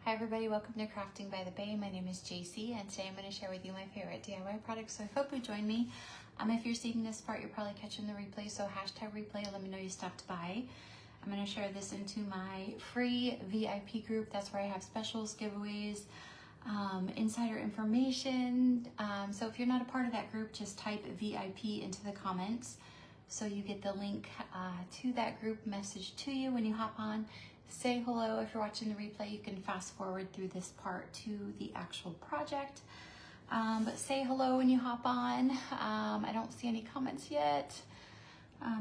Hi everybody, welcome to Crafting by the Bay. My name is JC and today I'm going to share with you my favorite DIY products, so I hope you join me. If you're seeing this part, you're probably catching the replay, so hashtag replay, let me know you stopped by. I'm going to share this into my free VIP group. That's where I have specials, giveaways, insider information. So if you're not a part of that group, just type VIP into the comments so you get the link to that group message to you when you hop on. Say hello. If you're watching the replay, you can fast forward through this part to the actual project. But say hello when you hop on. I don't see any comments yet.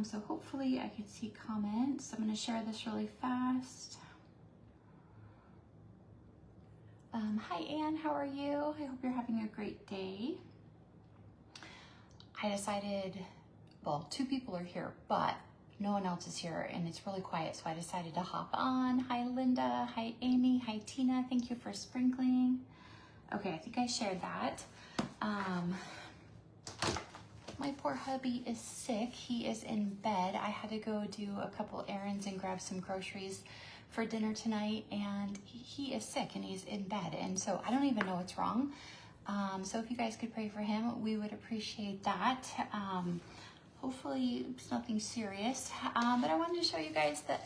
So hopefully I can see comments. I'm going to share this really fast. Hi Anne, how are you? I hope you're having a great day. I decided, well, 2 people are here, but no one else is here and it's really quiet, so I decided to hop on. Hi Linda, hi Amy, hi Tina, thank you for sprinkling. Okay, I think I shared that. My poor hubby is sick. He is in bed. I had to go do a couple errands and grab some groceries for dinner tonight, and he is sick and he's in bed, and so I don't even know what's wrong. So if you guys could pray for him, we would appreciate that. Hopefully it's nothing serious, but I wanted to show you guys the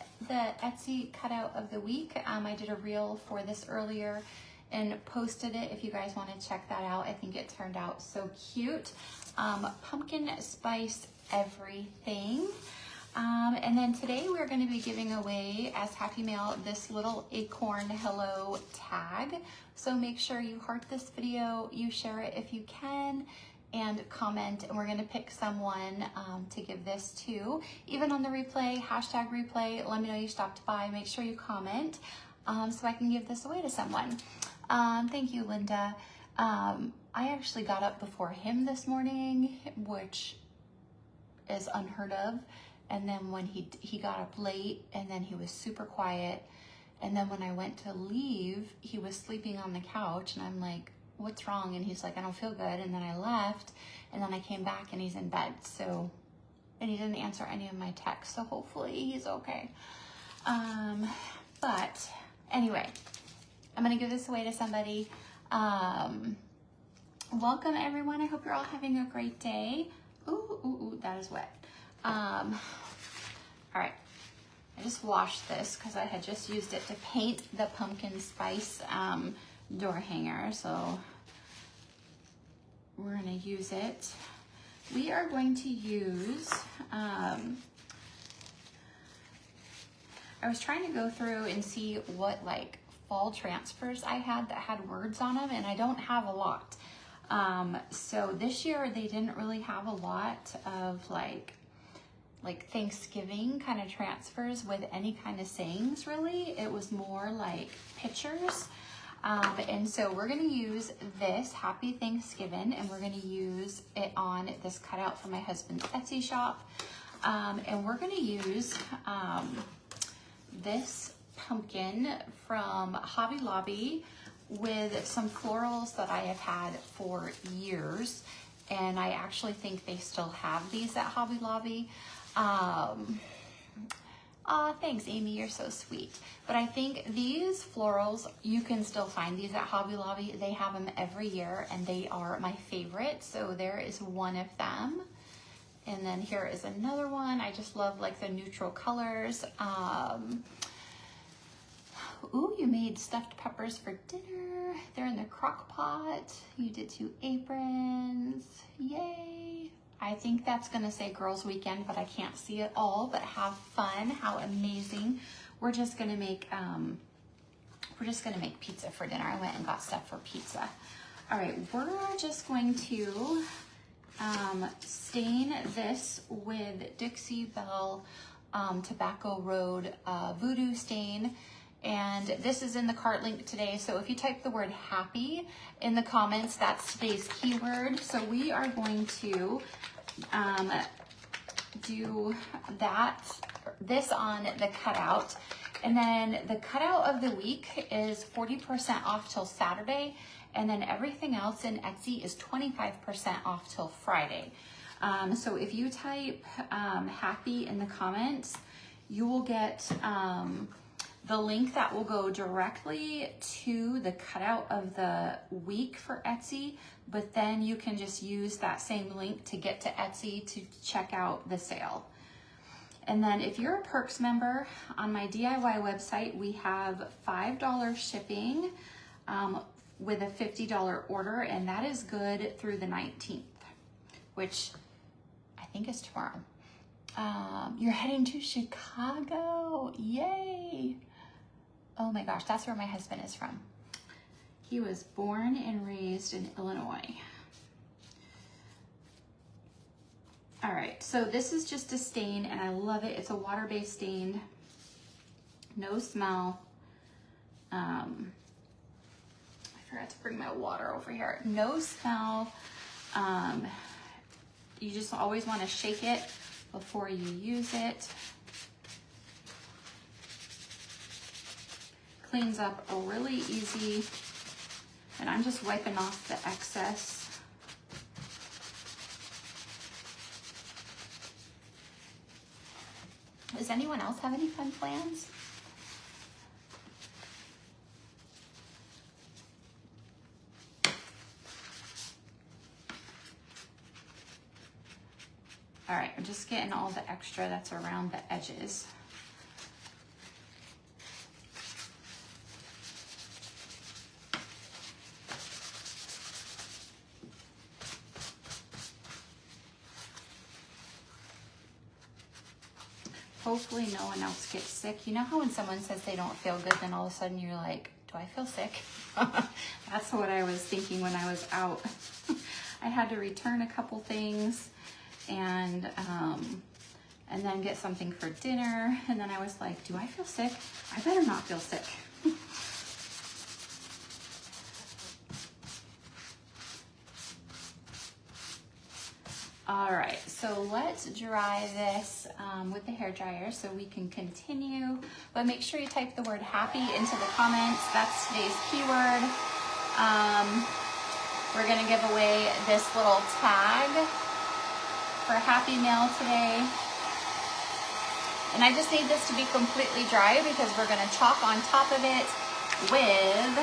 Etsy cutout of the week. I did a reel for this earlier and posted it if you guys want to check that out. I think it turned out so cute. Pumpkin spice everything. And then today we're going to be giving away as Happy Mail this little acorn hello tag. So make sure you heart this video, you share it if you can, and comment, and we're going to pick someone to give this to. Even on the replay, hashtag replay, let me know you stopped by. Make sure you comment so I can give this away to someone. Thank you, Linda. I actually got up before him this morning, which is unheard of. And then when he got up late, and then he was super quiet. And then when I went to leave, he was sleeping on the couch, and I'm like, what's wrong? And he's like, I don't feel good. And then I left, and then I came back and he's in bed. So, and he didn't answer any of my texts. So hopefully he's okay. But anyway, I'm going to give this away to somebody. Welcome everyone. I hope you're all having a great day. Ooh, that is wet. All right. I just washed this because I had just used it to paint the pumpkin spice door hanger, so we're going to use it. We are going to use, I was trying to go through and see what like fall transfers I had that had words on them, and I don't have a lot. So this year they didn't really have a lot of like Thanksgiving kind of transfers with any kind of sayings really. It was more like pictures. And so we're gonna use this Happy Thanksgiving, and we're gonna use it on this cutout from my husband's Etsy shop. And we're gonna use this pumpkin from Hobby Lobby with some florals that I have had for years. And I actually think they still have these at Hobby Lobby. Thanks, Amy, you're so sweet. But I think these florals, you can still find these at Hobby Lobby. They have them every year, and they are my favorite. So there is one of them. And then here is another one. I just love like the neutral colors. Ooh, you made stuffed peppers for dinner. They're in the crock pot. You did 2 aprons. Yay. I think that's gonna say girls weekend, but I can't see it all, but have fun. How amazing. We're just gonna make pizza for dinner. I went and got stuff for pizza. All right, we're just going to stain this with Dixie Belle Tobacco Road Voodoo stain. And this is in the cart link today. So if you type the word happy in the comments, that's today's keyword. So we are going to do this on the cutout. And then the cutout of the week is 40% off till Saturday. And then everything else in Etsy is 25% off till Friday. So if you type happy in the comments, you will get the link that will go directly to the cutout of the week for Etsy, but then you can just use that same link to get to Etsy to check out the sale. And then if you're a Perks member, on my DIY website, we have $5 shipping with a $50 order, and that is good through the 19th, which I think is tomorrow. You're heading to Chicago, yay! Oh my gosh, that's where my husband is from. He was born and raised in Illinois. All right, so this is just a stain and I love it. It's a water-based stain, no smell. I forgot to bring my water over here. No smell. You just always want to shake it before you use it. Cleans up really easy. And I'm just wiping off the excess. Does anyone else have any fun plans? All right, I'm just getting all the extra that's around the edges. Hopefully no one else gets sick. You know how when someone says they don't feel good, then all of a sudden you're like, do I feel sick? That's what I was thinking when I was out. I had to return a couple things and then get something for dinner. And then I was like, do I feel sick? I better not feel sick. All right, so let's dry this with the hair dryer so we can continue. But make sure you type the word happy into the comments. That's today's keyword. We're gonna give away this little tag for Happy Mail today. And I just need this to be completely dry because we're gonna chalk on top of it with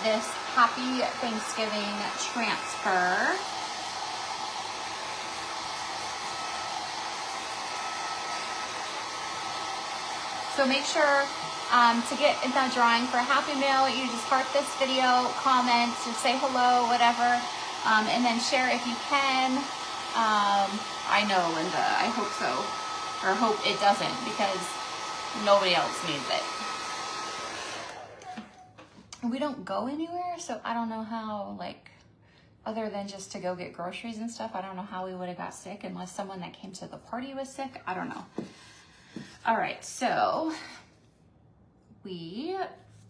this Happy Thanksgiving transfer. So make sure to get in that drawing for Happy Mail, you just heart this video, comment, just say hello, whatever, and then share if you can. I know, Linda, I hope so, or hope it doesn't, because nobody else needs it. We don't go anywhere, so I don't know how, like, other than just to go get groceries and stuff, I don't know how we would have got sick unless someone that came to the party was sick. I don't know. All right, so we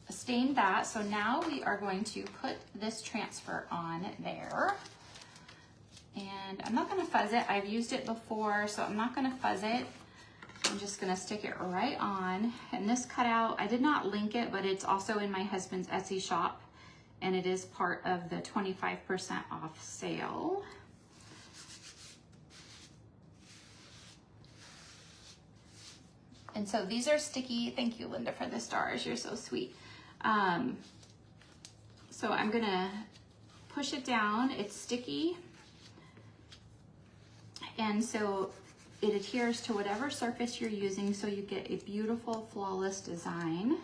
stained that. So now we are going to put this transfer on there. And I'm not gonna fuzz it. I've used it before, so I'm not gonna fuzz it. I'm just gonna stick it right on. And this cutout, I did not link it, but it's also in my husband's Etsy shop, and it is part of the 25% off sale. And so these are sticky. Thank you, Linda, for the stars. You're so sweet. So I'm gonna push it down. It's sticky. And so it adheres to whatever surface you're using, so you get a beautiful, flawless design.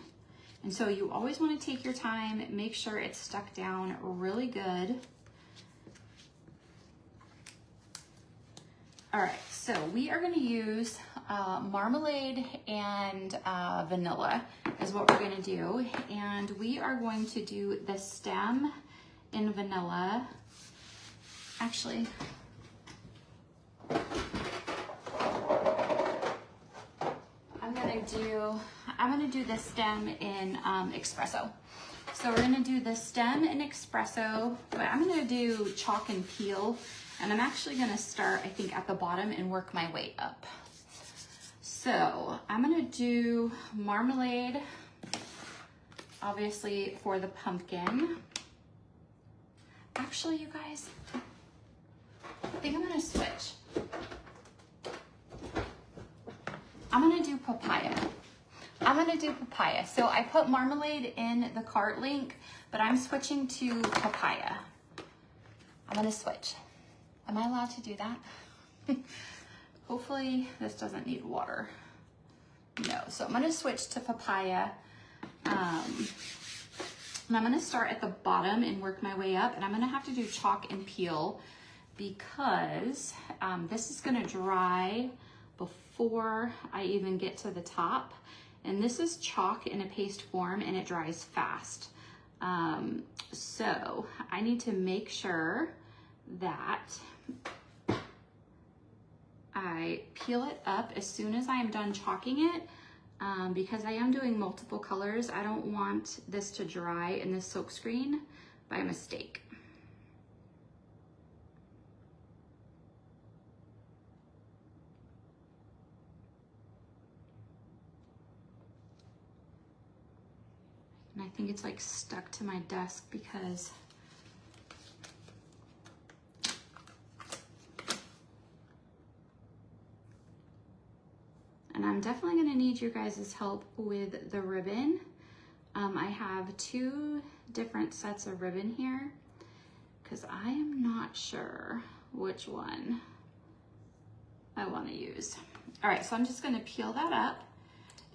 And so you always wanna take your time, make sure it's stuck down really good. All right, so we are gonna use marmalade and vanilla is what we're gonna do. And we are going to do the stem in vanilla. Actually, I'm gonna do the stem in espresso. So we're gonna do the stem in espresso, but I'm gonna do chalk and peel. And I'm actually gonna start, I think, at the bottom and work my way up. So I'm gonna do marmalade, obviously, for the pumpkin. Actually, you guys, I think I'm gonna switch. I'm gonna do papaya. I'm gonna do papaya. So I put marmalade in the cart link, but I'm switching to papaya. I'm gonna switch. Am I allowed to do that? Hopefully this doesn't need water. No, so I'm gonna switch to papaya. And I'm gonna start at the bottom and work my way up, and I'm gonna have to do chalk and peel because this is gonna dry before I even get to the top. And this is chalk in a paste form and it dries fast. So I need to make sure that I peel it up as soon as I am done chalking it. Because I am doing multiple colors, I don't want this to dry in this silk screen by mistake. And I think it's like stuck to my desk because and I'm definitely gonna need you guys' help with the ribbon. I have 2 different sets of ribbon here because I am not sure which one I wanna use. All right, so I'm just gonna peel that up.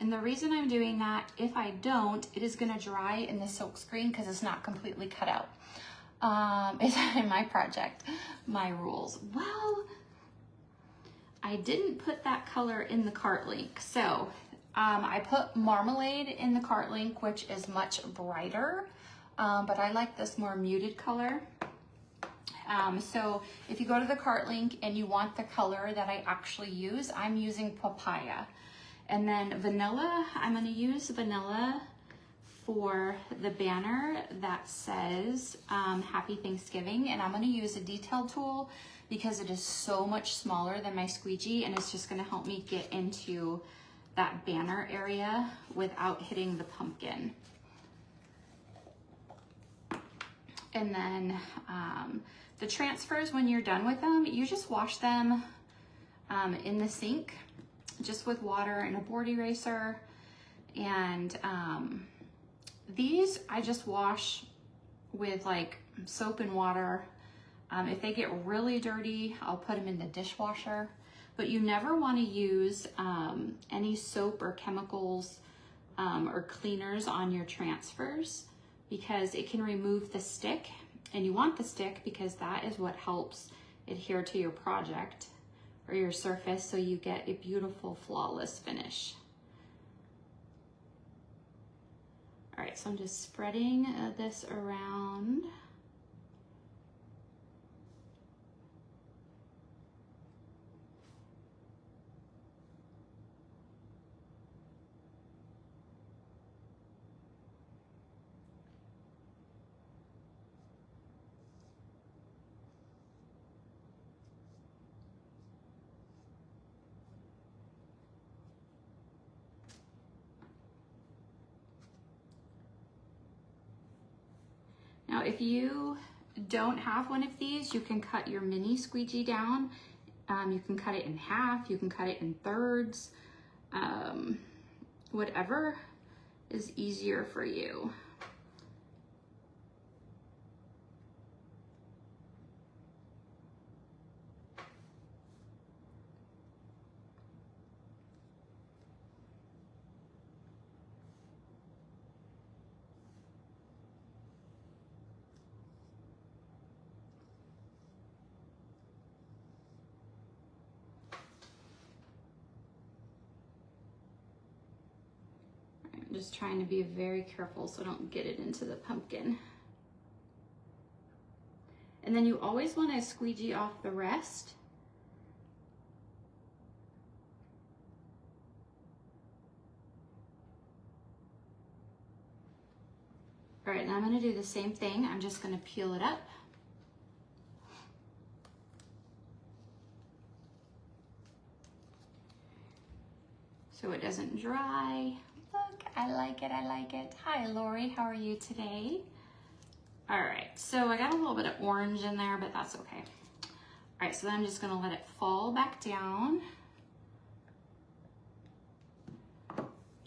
And the reason I'm doing that, if I don't, it is gonna dry in the silk screen because it's not completely cut out. It's in my project, my rules. Well, I didn't put that color in the cart link. So I put marmalade in the cart link, which is much brighter, but I like this more muted color. So if you go to the cart link and you want the color that I actually use, I'm using papaya. And then vanilla, I'm gonna use vanilla for the banner that says Happy Thanksgiving, and I'm gonna use a detail tool because it is so much smaller than my squeegee, and it's just gonna help me get into that banner area without hitting the pumpkin. And then the transfers, when you're done with them, you just wash them in the sink, just with water and a board eraser. And these I just wash with like soap and water. If they get really dirty, I'll put them in the dishwasher. But you never want to use any soap or chemicals or cleaners on your transfers because it can remove the stick. And you want the stick because that is what helps adhere to your project or your surface so you get a beautiful, flawless finish. All right, so I'm just spreading this around. Now, if you don't have one of these, you can cut your mini squeegee down. You can cut it in half, you can cut it in thirds, whatever is easier for you. Just trying to be very careful so I don't get it into the pumpkin. And then you always want to squeegee off the rest. All right, now I'm going to do the same thing. I'm just going to peel it up. So it doesn't dry. Look, I like it, I like it. Hi, Lori, how are you today? All right, so I got a little bit of orange in there, but that's okay. All right, so then I'm just gonna let it fall back down.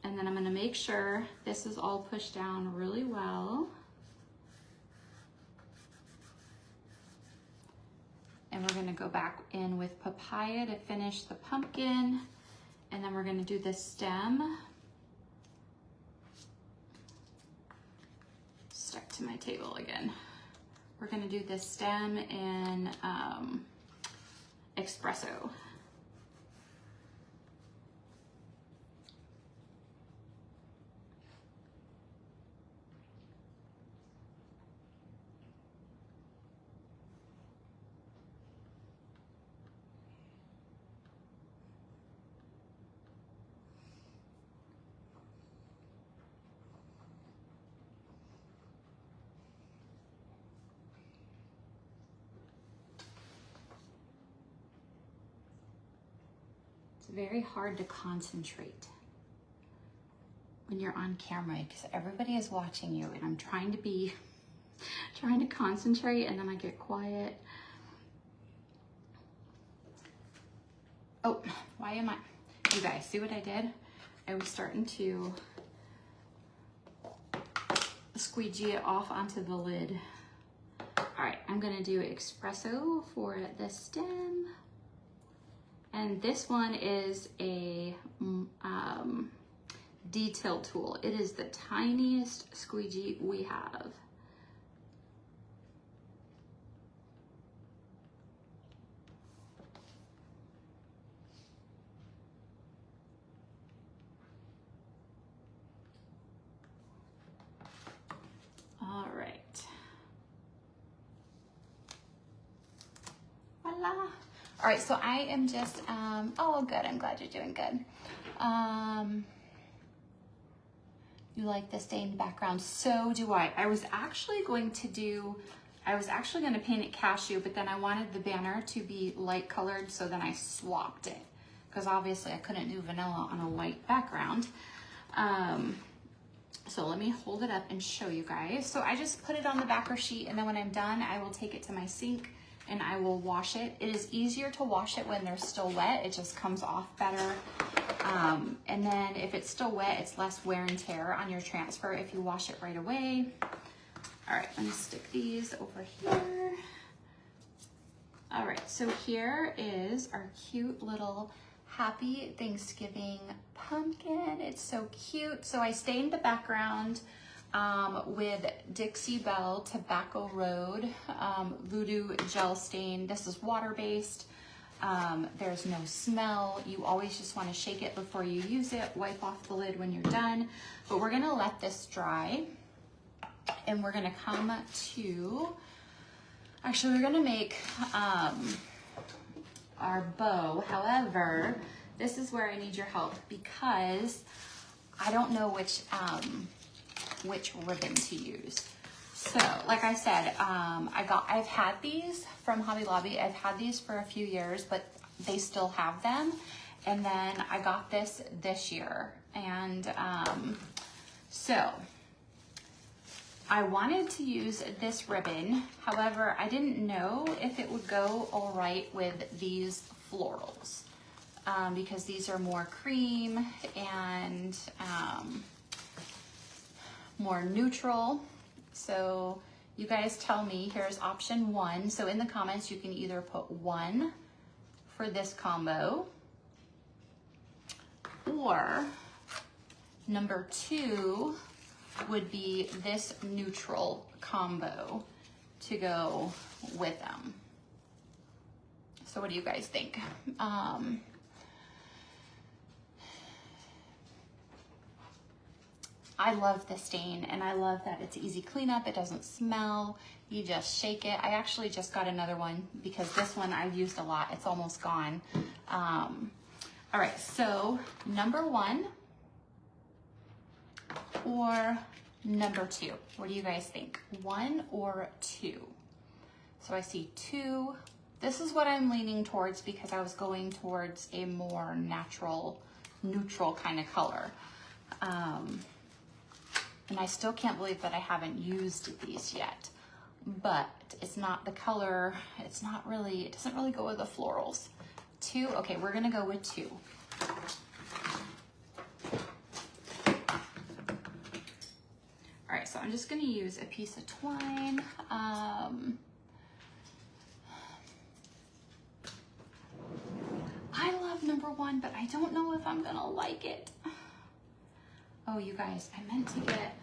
And And then I'm gonna make sure this is all pushed down really well. And we're gonna go back in with papaya to finish the pumpkin. And then we're gonna do the stem. Stuck to my table again. We're gonna do the stem in espresso. It's very hard to concentrate when you're on camera because everybody is watching you and I'm trying to concentrate and then I get quiet. Oh, why am I, you guys, see what I did? I was starting to squeegee it off onto the lid. All right, I'm gonna do espresso for the stem. And this one is a detail tool. It is the tiniest squeegee we have. All right. Voila. All right, so I am just, oh, good, I'm glad you're doing good. You like the stained background? So do I. I was actually going to paint it cashew, but then I wanted the banner to be light colored, so then I swapped it. Because obviously I couldn't do vanilla on a white background. So let me hold it up and show you guys. So I just put it on the backer sheet, and then when I'm done, I will take it to my sink and I will wash it. It is easier to wash it when they're still wet. It just comes off better. And then if it's still wet, it's less wear and tear on your transfer if you wash it right away. All right, let me stick these over here. All right, so here is our cute little Happy Thanksgiving pumpkin. It's so cute. So I stained the background with Dixie Belle Tobacco Road Voodoo Gel Stain. This is water-based. There's no smell. You always just want to shake it before you use it. Wipe off the lid when you're done. But we're going to let this dry. And we're going to come to... Actually, we're going to make our bow. However, this is where I need your help because I don't know which ribbon to use. So, like I said, I've had these from Hobby Lobby. I've had these for a few years, but they still have them. And then I got this year. And so I wanted to use this ribbon. However, I didn't know if it would go all right with these florals because these are more cream and more neutral. So you guys tell me. Here's option 1. So in the comments, you can either put 1 for this combo or number 2 would be this neutral combo to go with them. So what do you guys think? I love the stain and I love that it's easy cleanup. It doesn't smell. You just shake it. I actually just got another one because this one I've used a lot. It's almost gone. All right, so number 1 or number 2. What do you guys think? 1 or 2? So I see 2. This is what I'm leaning towards because I was going towards a more natural, neutral kind of color. And I still can't believe that I haven't used these yet. But it's not the color, it's not really, it doesn't really go with the florals. 2, okay, we're gonna go with 2. All right, so I'm just gonna use a piece of twine. I love number 1, but I don't know if I'm gonna like it. Oh, you guys, I meant to get,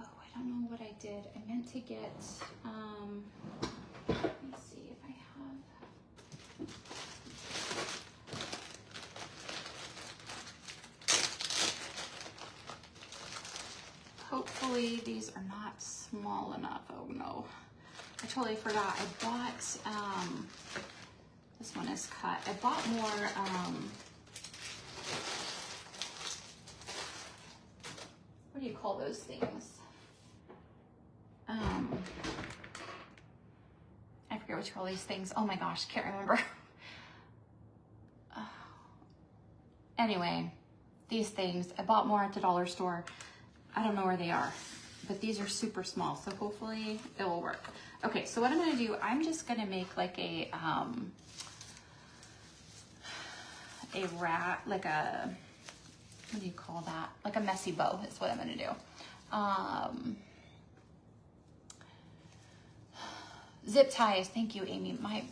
oh, I don't know what I did. I meant to get, let me see if I have. Hopefully these are not small enough. Oh no, I totally forgot. I bought, this one is cut. I bought more, what do you call those things? I forget what you call these things. Oh my gosh, can't remember. Anyway, these things, I bought more at the dollar store. I don't know where they are, but these are super small, so hopefully it will work. Okay, so what I'm gonna do, I'm just gonna make like a rat, like a, what do you call that? Like a messy bow is what I'm gonna do. Zip ties, thank you, Amy, my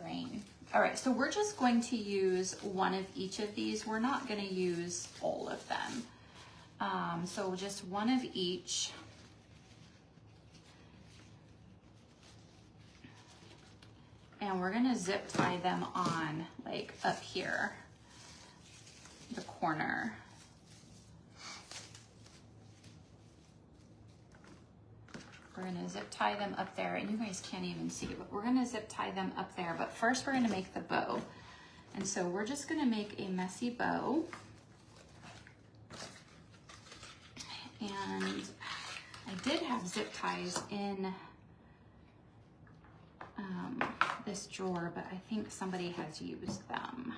brain. All right, so we're just going to use one of each of these. We're not gonna use all of them. So just one of each. And we're gonna zip tie them on like up here, the corner. We're gonna zip tie them up there, and you guys can't even see, but we're gonna zip tie them up there. But first we're gonna make the bow. And so we're just gonna make a messy bow. And I did have zip ties in this drawer, but I think somebody has used them.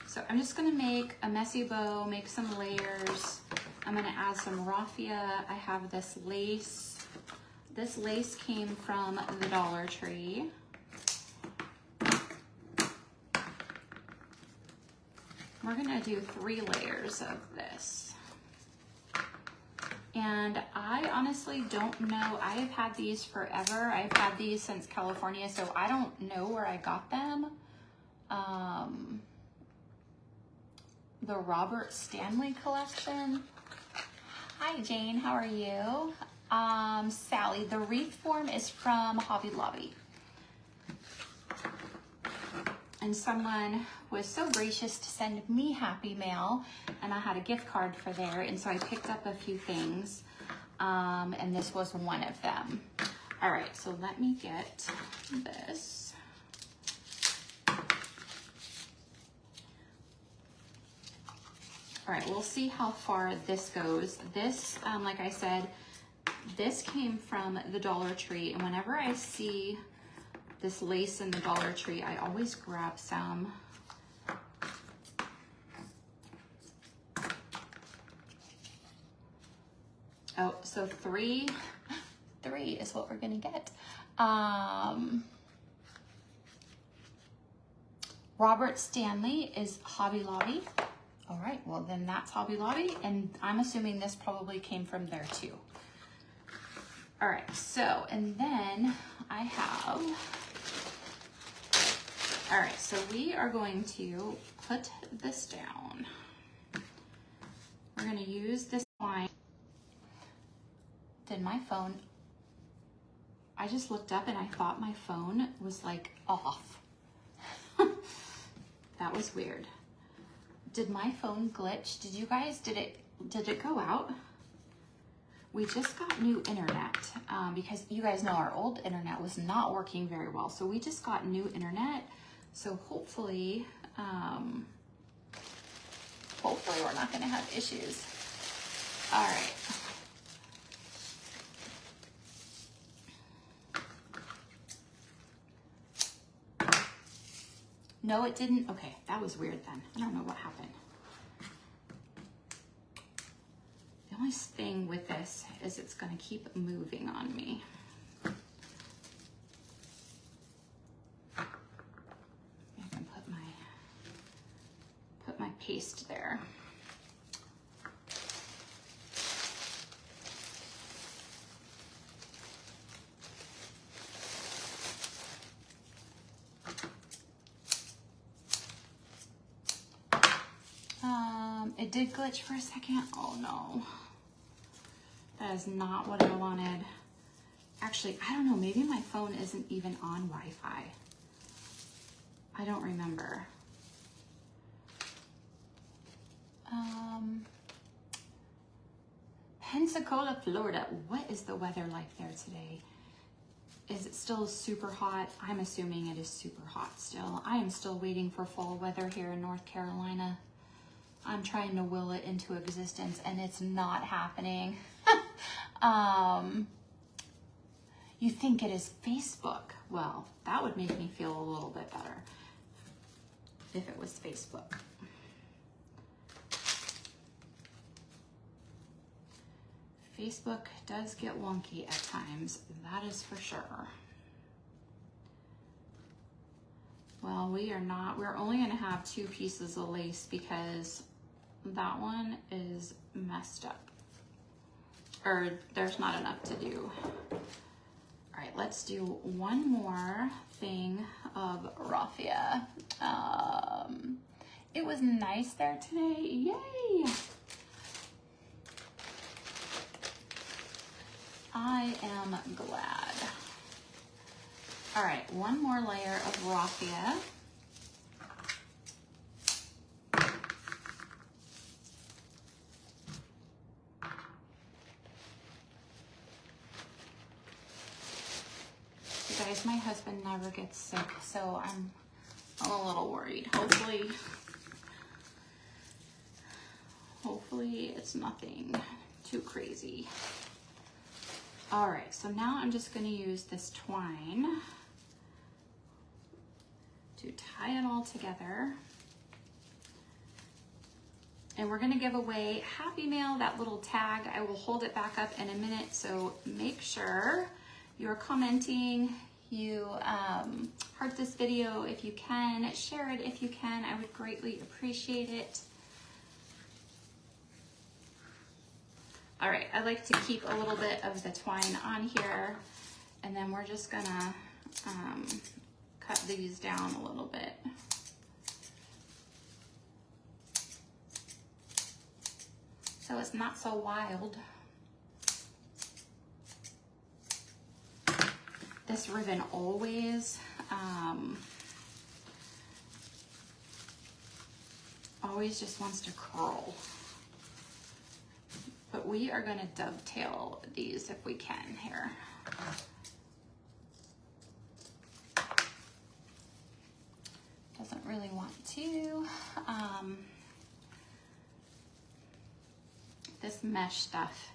So I'm just gonna make a messy bow, make some layers. I'm gonna add some raffia. I have this lace. This lace came from the Dollar Tree. We're gonna do 3 layers of this. And I honestly don't know, I have had these forever. I've had these since California, so I don't know where I got them. The Robert Stanley collection. Hi Jane, how are you? Sally, the wreath form is from Hobby Lobby. And someone was so gracious to send me Happy Mail, and I had a gift card for there, and so I picked up a few things, and this was one of them. All right, so let me get this. All right, we'll see how far this goes. This, like I said, this came from the Dollar Tree, and whenever I see this lace in the Dollar Tree, I always grab some. Oh, so three is what we're gonna get. Robert Stanley is Hobby Lobby. All right, well then that's Hobby Lobby, and I'm assuming this probably came from there too. All right, so, and then I have, all right, so we are going to put this down. We're gonna use this line. Did my phone, I just looked up and I thought my phone was like off. That was weird. Did my phone glitch? Did you guys, did it go out? We just got new internet because you guys know our old internet was not working very well. So we just got new internet. So hopefully we're not gonna have issues. All right. No, it didn't. Okay, that was weird then. I don't know what happened. The only thing with this is it's gonna keep moving on me. paste there. It did glitch for a second. Oh no. That is not what I wanted. Actually, I don't know, maybe my phone isn't even on Wi-Fi. I don't remember. Pensacola, Florida. What is the weather like there today? Is it still super hot? I'm assuming it is super hot still. I am still waiting for fall weather here in North Carolina. I'm trying to will it into existence and it's not happening. You think it is Facebook? Well, that would make me feel a little bit better if it was Facebook. Facebook does get wonky at times, that is for sure. Well, we're only gonna have 2 pieces of lace because that one is messed up. Or there's not enough to do. All right, let's do one more thing of raffia. It was nice there today, yay! I am glad. All right, one more layer of raffia. You guys, my husband never gets sick, so I'm a little worried. Hopefully it's nothing too crazy. All right, so now I'm just gonna use this twine to tie it all together. And we're gonna give away Happy Mail, that little tag. I will hold it back up in a minute, so make sure you're commenting, you heart this video if you can, share it if you can. I would greatly appreciate it. All right, I like to keep a little bit of the twine on here, and then we're just gonna cut these down a little bit. So it's not so wild. This ribbon always just wants to curl. But we are gonna dovetail these if we can here. Doesn't really want to. This mesh stuff.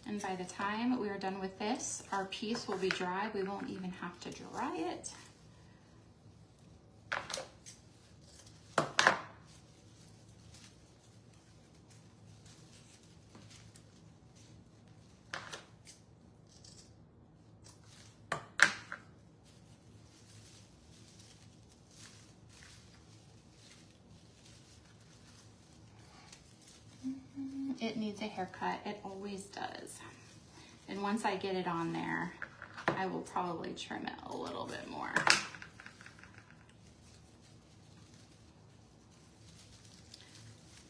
And by the time we are done with this, our piece will be dry. We won't even have to dry it. It needs a haircut, it always does. And once I get it on there, I will probably trim it a little bit more.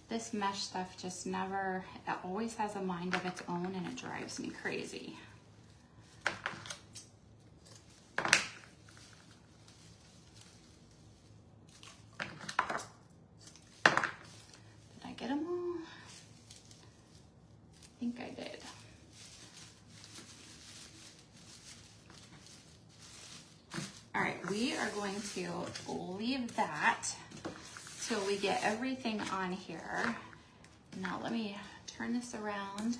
This mesh stuff just never, it always has a mind of its own and it drives me crazy. Did I get them all? I think I did. All right, we are going to leave that till we get everything on here. Now let me turn this around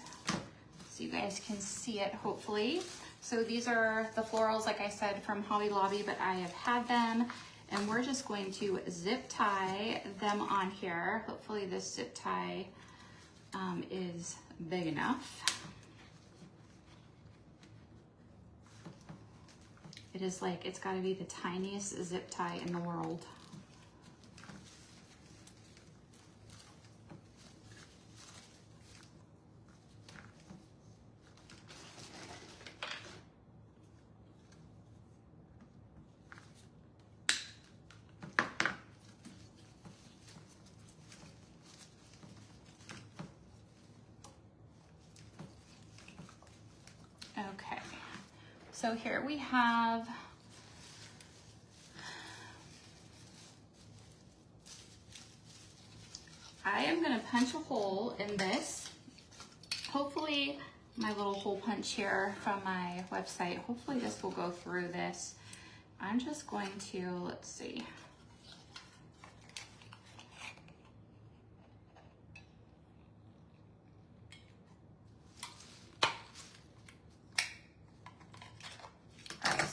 so you guys can see it, hopefully. So these are the florals, like I said, from Hobby Lobby, but I have had them, and we're just going to zip tie them on here. Hopefully this zip tie is big enough. It is like, it's gotta be the tiniest zip tie in the world. Okay, so here we have I am gonna punch a hole in this. Hopefully my little hole punch here from my website, hopefully this will go through this. I'm just going to, let's see.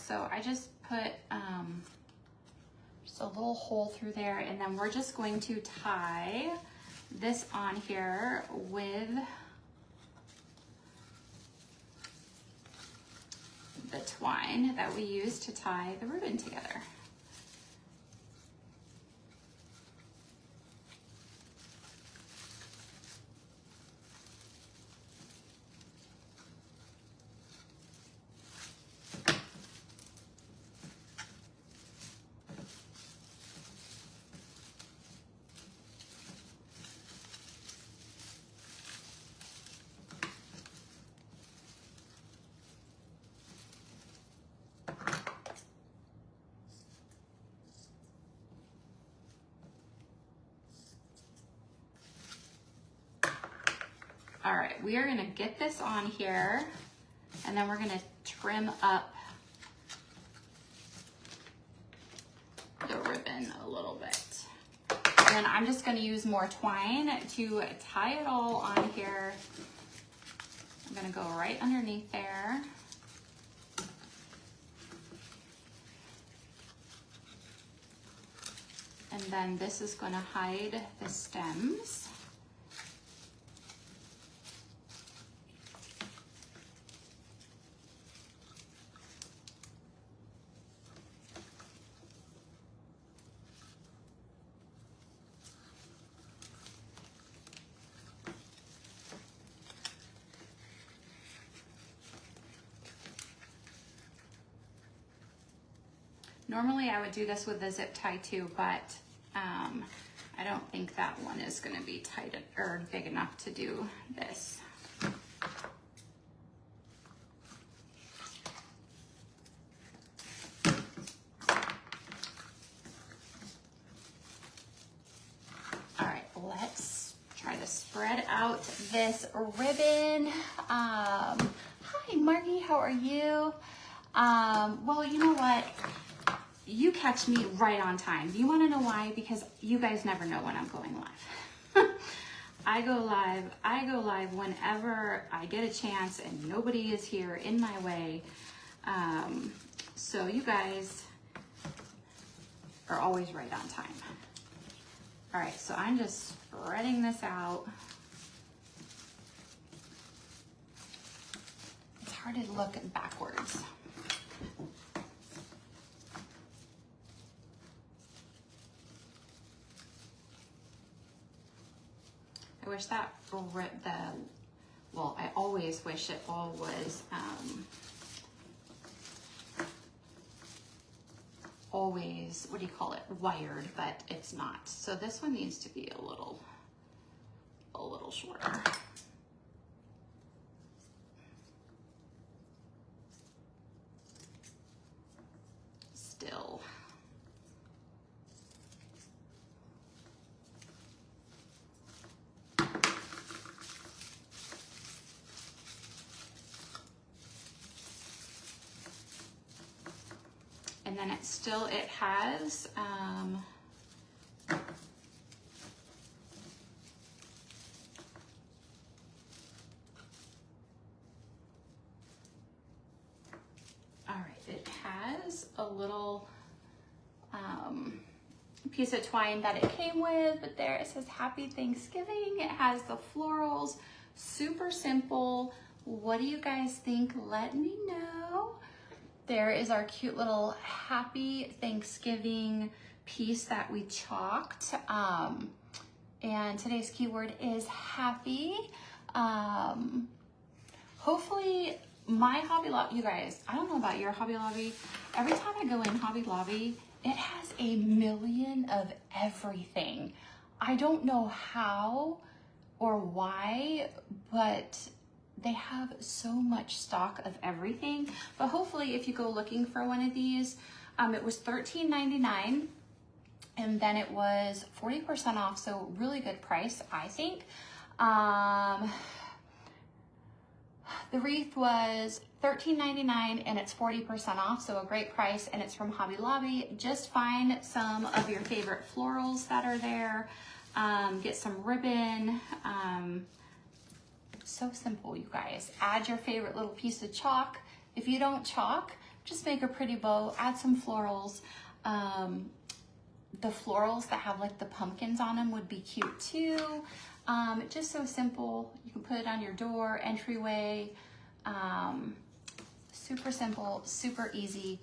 So I just put just a little hole through there, and then we're just going to tie this on here with the twine that we use to tie the ribbon together. All right, we are gonna get this on here, and then we're gonna trim up the ribbon a little bit. And then I'm just gonna use more twine to tie it all on here. I'm gonna go right underneath there. And then this is gonna hide the stems. Normally I would do this with the zip tie too, but I don't think that one is going to be tight or big enough to do this. All right, let's try to spread out this ribbon. Hi, Margie, how are you? Well, you know what? You catch me right on time. Do you want to know why? Because you guys never know when I'm going live. I go live whenever I get a chance and nobody is here in my way. So you guys are always right on time. All right, so I'm just spreading this out. It's hard to look backwards. I wish that well, I always wish it all was always, what do you call it, wired, but it's not. So this one needs to be a little shorter. Still. And then it has, all right, it has a little piece of twine that it came with, but there it says Happy Thanksgiving. It has the florals, super simple. What do you guys think? Let me know. there is our cute little Happy Thanksgiving piece that we chalked. And today's keyword is happy. Hopefully my Hobby Lobby, you guys, I don't know about your Hobby Lobby. Every time I go in Hobby Lobby, it has a million of everything. I don't know how or why, but they have so much stock of everything. But hopefully if you go looking for one of these, it was $13.99 and then it was 40% off, so really good price, I think. The wreath was $13.99 and it's 40% off, so a great price, and it's from Hobby Lobby. Just find some of your favorite florals that are there. Get some ribbon. So simple, you guys. Add your favorite little piece of chalk. If you don't chalk, just make a pretty bow, add some florals. The florals that have like the pumpkins on them would be cute too. Just so simple. You can put it on your door, entryway. Super simple, super easy.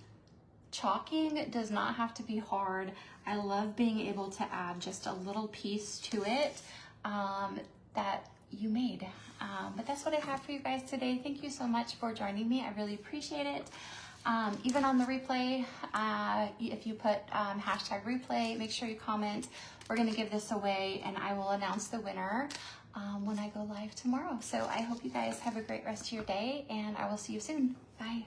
Chalking does not have to be hard. I love being able to add just a little piece to it that you made. But that's what I have for you guys today. Thank you so much for joining me. I really appreciate it. Even on the replay, if you put hashtag replay, make sure you comment. We're gonna give this away and I will announce the winner when I go live tomorrow. So I hope you guys have a great rest of your day and I will see you soon. Bye.